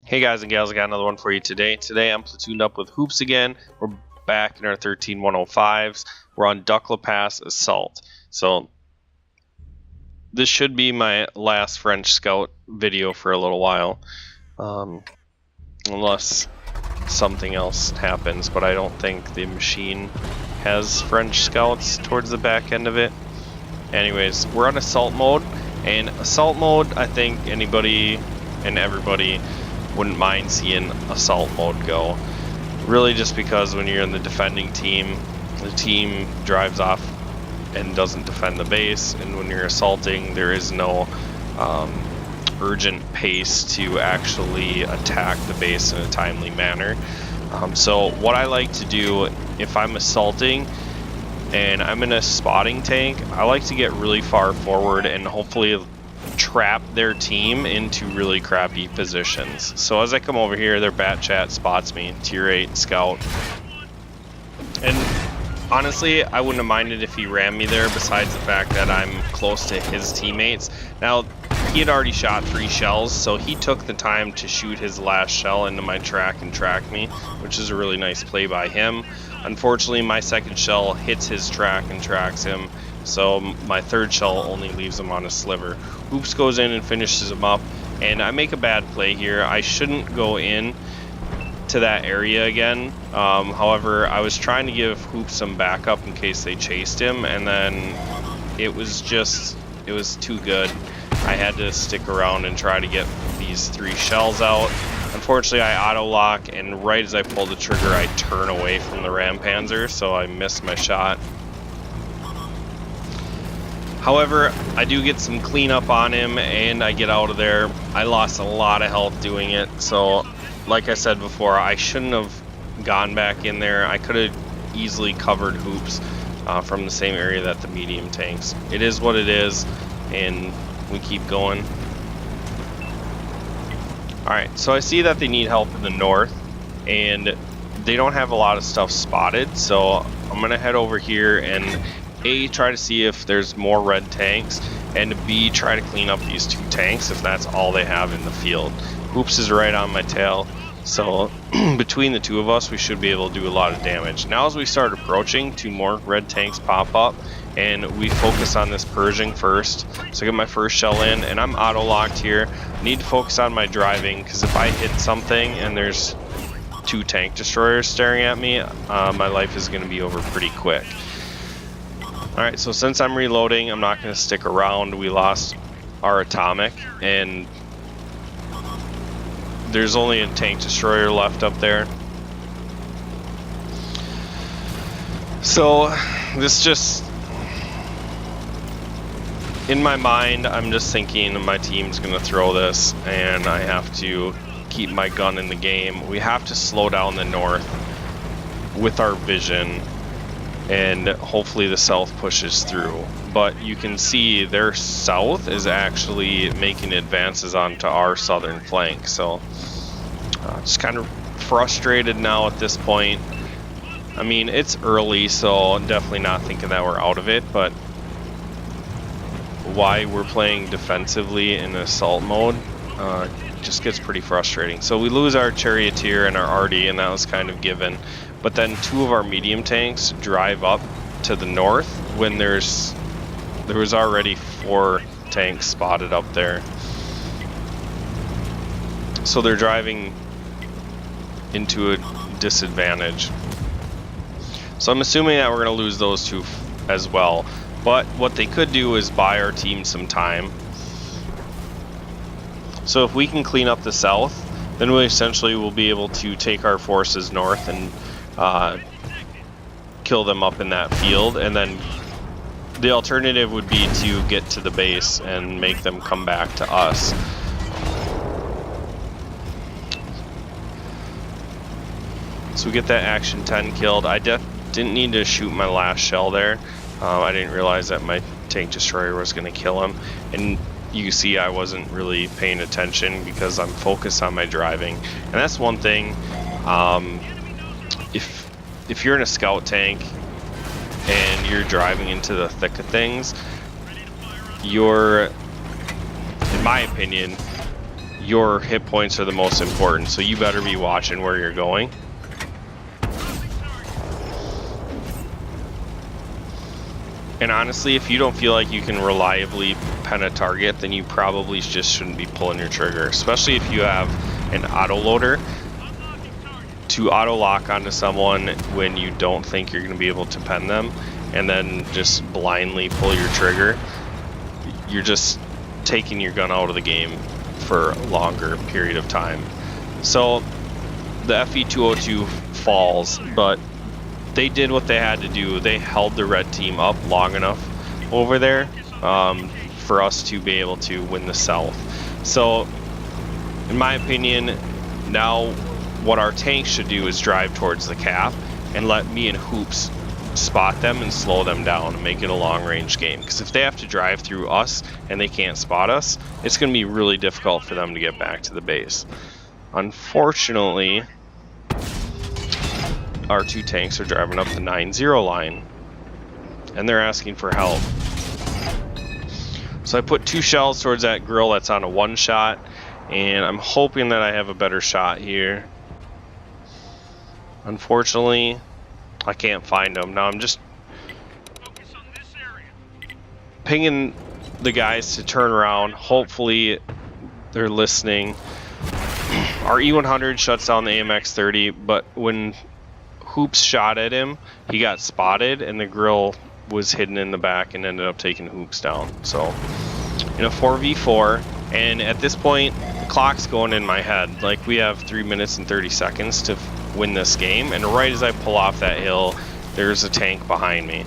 Hey guys and gals, I got another one for you today. Today I'm platooned up with Hoops again. We're back in our 13105s. We're on Duck La Pass Assault. So this should be my last French Scout video for a little while. Unless something else happens, but I don't think the machine has French Scouts towards the back end of it. Anyways, we're on Assault mode, and Assault mode, I think anybody and everybody wouldn't mind seeing Assault mode go. Really just because when you're in the defending team, the team drives off and doesn't defend the base, and when you're assaulting, there is no urgent pace to actually attack the base in a timely manner. So what I like to do if I'm assaulting and I'm in a spotting tank, I like to get really far forward and hopefully trap their team into really crappy positions. So as I come over here, their bat chat spots me, tier 8 scout. And honestly, I wouldn't have minded if he ran me there, besides the fact that I'm close to his teammates. Now, he had already shot 3 shells, so he took the time to shoot his last shell into my track and track me, which is a really nice play by him. Unfortunately, my second shell hits his track and tracks him, so my third shell only leaves him on a sliver. Hoops goes in and finishes him up, and I make a bad play here. I shouldn't go in to that area again. However, I was trying to give Hoops some backup in case they chased him, and then it was too good. I had to stick around and try to get these 3 shells out. Unfortunately, I auto lock, and right as I pull the trigger, I turn away from the Ram Panzer, so I missed my shot. However, I do get some cleanup on him, and I get out of there. I lost a lot of health doing it, so like I said before, I shouldn't have gone back in there. I could have easily covered Hoops from the same area that the medium tanks. It is what it is, and we keep going. Alright, so I see that they need help in the north, and they don't have a lot of stuff spotted, so I'm going to head over here and A, try to see if there's more red tanks, and B, try to clean up these 2 tanks if that's all they have in the field. Hoops is right on my tail, so between the 2 of us, we should be able to do a lot of damage. Now as we start approaching, 2 more red tanks pop up, and we focus on this Pershing first. So I get my first shell in, and I'm auto-locked here. I need to focus on my driving, because if I hit something and there's 2 tank destroyers staring at me, my life is going to be over pretty quick. Alright, so since I'm reloading, I'm not going to stick around. We lost our atomic, and there's only a tank destroyer left up there. So this just, in my mind, I'm just thinking my team's going to throw this, and I have to keep my gun in the game. We have to slow down the north with our vision, and hopefully the south pushes through. But you can see their south is actually making advances onto our southern flank, so just kind of frustrated now at this point. I mean, it's early, so I'm definitely not thinking that we're out of it, but why we're playing defensively in assault mode just gets pretty frustrating. So we lose our charioteer and our RD, and that was kind of given. But then 2 of our medium tanks drive up to the north when there was already 4 tanks spotted up there. So they're driving into a disadvantage. So I'm assuming that we're going to lose those 2 as well. But what they could do is buy our team some time. So if we can clean up the south, then we essentially will be able to take our forces north and kill them up in that field, and then the alternative would be to get to the base and make them come back to us. So we get that action 10 killed. I didn't need to shoot my last shell there. I didn't realize that my tank destroyer was going to kill him, and you can see I wasn't really paying attention because I'm focused on my driving. And that's one thing, if you're in a scout tank and you're driving into the thick of things, in my opinion, your hit points are the most important, so you better be watching where you're going. And honestly, if you don't feel like you can reliably pen a target, then you probably just shouldn't be pulling your trigger, especially if you have an auto loader. To auto lock onto someone when you don't think you're going to be able to pen them and then just blindly pull your trigger, you're just taking your gun out of the game for a longer period of time. So the FE202 falls, but they did what they had to do. They held the red team up long enough over there for us to be able to win the South. So in my opinion, now what our tanks should do is drive towards the cap and let me and Hoops spot them and slow them down and make it a long range game. Because if they have to drive through us and they can't spot us, it's going to be really difficult for them to get back to the base. Unfortunately, our two tanks are driving up the 9-0 line and they're asking for help. So I put 2 shells towards that grill that's on a 1 shot, and I'm hoping that I have a better shot here. Unfortunately, I can't find them. Now I'm just pinging the guys to turn around. Hopefully they're listening. Our E100 shuts down the AMX-30, but when Hoops shot at him, he got spotted and the grill was hidden in the back and ended up taking Hoops down. So in a 4v4, and at this point the clock's going in my head. Like, we have 3 minutes and 30 seconds to win this game, and right as I pull off that hill, there's a tank behind me.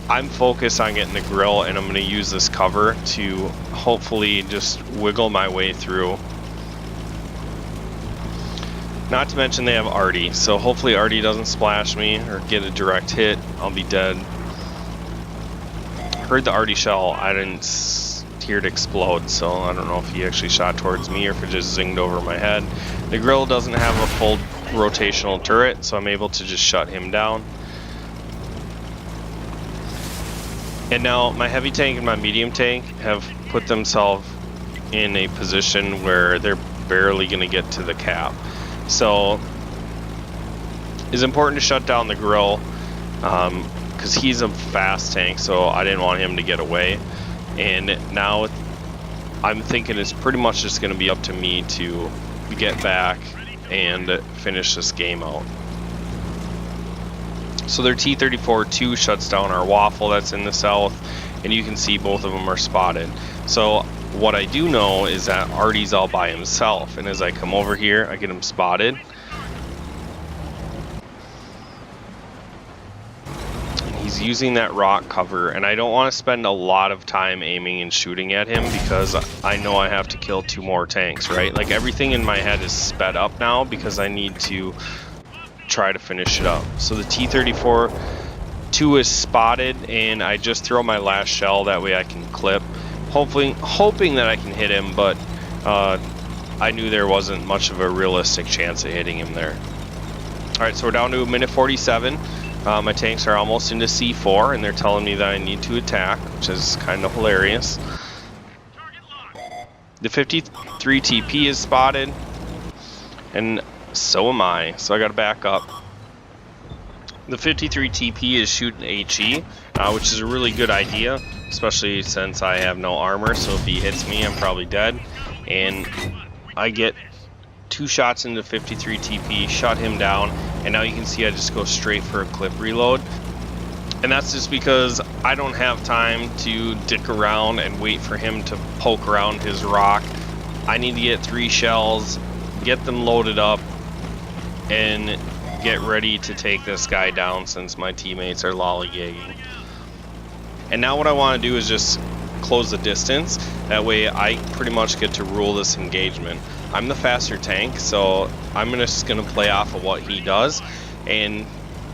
I'm focused on getting the grill, and I'm going to use this cover to hopefully just wiggle my way through. Not to mention they have Artie, so hopefully Artie doesn't splash me or get a direct hit. I'll be dead. Heard the Artie shell. I didn't hear it explode, so I don't know if he actually shot towards me or if it just zinged over my head. The grill doesn't have a full rotational turret, so I'm able to just shut him down. And now my heavy tank and my medium tank have put themselves in a position where they're barely going to get to the cap. So it's important to shut down the grill because he's a fast tank, so I didn't want him to get away. And now I'm thinking it's pretty much just going to be up to me to get back and finish this game out. So their T-34-2 shuts down our waffle that's in the south, and you can see both of them are spotted. So what I do know is that Artie's all by himself, and as I come over here, I get him spotted. He's using that rock cover, and I don't want to spend a lot of time aiming and shooting at him because I know I have to kill 2 more tanks, right? Like, everything in my head is sped up now because I need to try to finish it up. So the T-34-2 is spotted, and I just throw my last shell, that way I can clip. Hoping that I can hit him, but I knew there wasn't much of a realistic chance of hitting him there. Alright, so we're down to a minute 47. My tanks are almost into C4, and they're telling me that I need to attack, which is kind of hilarious. The 53 TP is spotted, and so am I, so I gotta back up. The 53 TP is shooting HE, which is a really good idea, especially since I have no armor, so if he hits me, I'm probably dead. And I get 2 shots into 53 TP, shut him down, and now you can see I just go straight for a clip reload. And that's just because I don't have time to dick around and wait for him to poke around his rock. I need to get 3 shells, get them loaded up, and get ready to take this guy down since my teammates are lollygagging. And now what I want to do is just close the distance. That way I pretty much get to rule this engagement. I'm the faster tank, so I'm just going to play off of what he does, and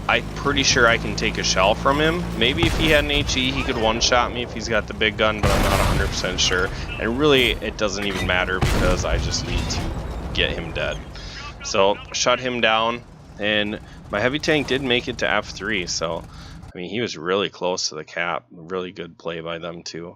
I'm pretty sure I can take a shell from him. Maybe if he had an HE, he could one-shot me if he's got the big gun, but I'm not 100% sure. And really, it doesn't even matter because I just need to get him dead. So, shut him down, and my heavy tank did make it to F3, so, I mean, he was really close to the cap. Really good play by them, too.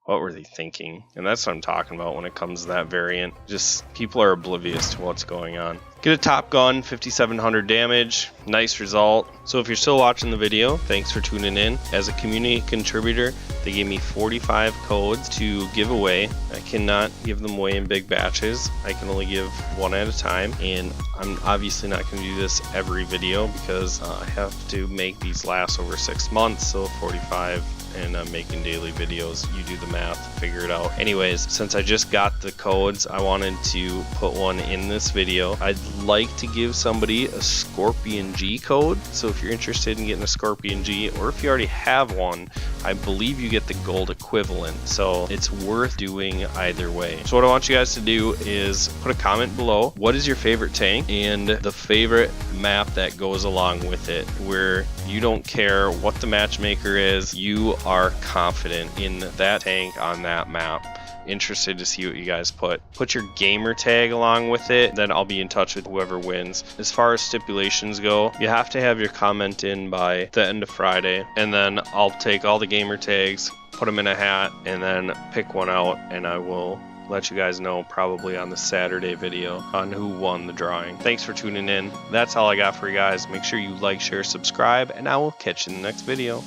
What were they thinking? And that's what I'm talking about when it comes to that variant. Just people are oblivious to what's going on. Get a top gun, 5700 damage, nice result. So if you're still watching the video, thanks for tuning in. As a community contributor, they gave me 45 codes to give away. I cannot give them away in big batches. I can only give one at a time, and I'm obviously not going to do this every video because I have to make these last over 6 months, so 45 and I'm making daily videos. You do the math, figure it out. Anyways, since I just got the codes, I wanted to put one in this video. I'd like to give somebody a Scorpion G code. So if you're interested in getting a Scorpion G, or if you already have one, I believe you get the gold equivalent. So it's worth doing either way. So what I want you guys to do is put a comment below. What is your favorite tank and the favorite map that goes along with it, where you don't care what the matchmaker is, you are confident in that tank on that map. Interested to see what you guys put. Put your gamer tag along with it, then I'll be in touch with whoever wins. As far as stipulations go, you have to have your comment in by the end of Friday, and then I'll take all the gamer tags, put them in a hat, and then pick one out, and I will let you guys know probably on the Saturday video on who won the drawing. Thanks for tuning in. That's all I got for you guys. Make sure you like, share, subscribe, and I will catch you in the next video.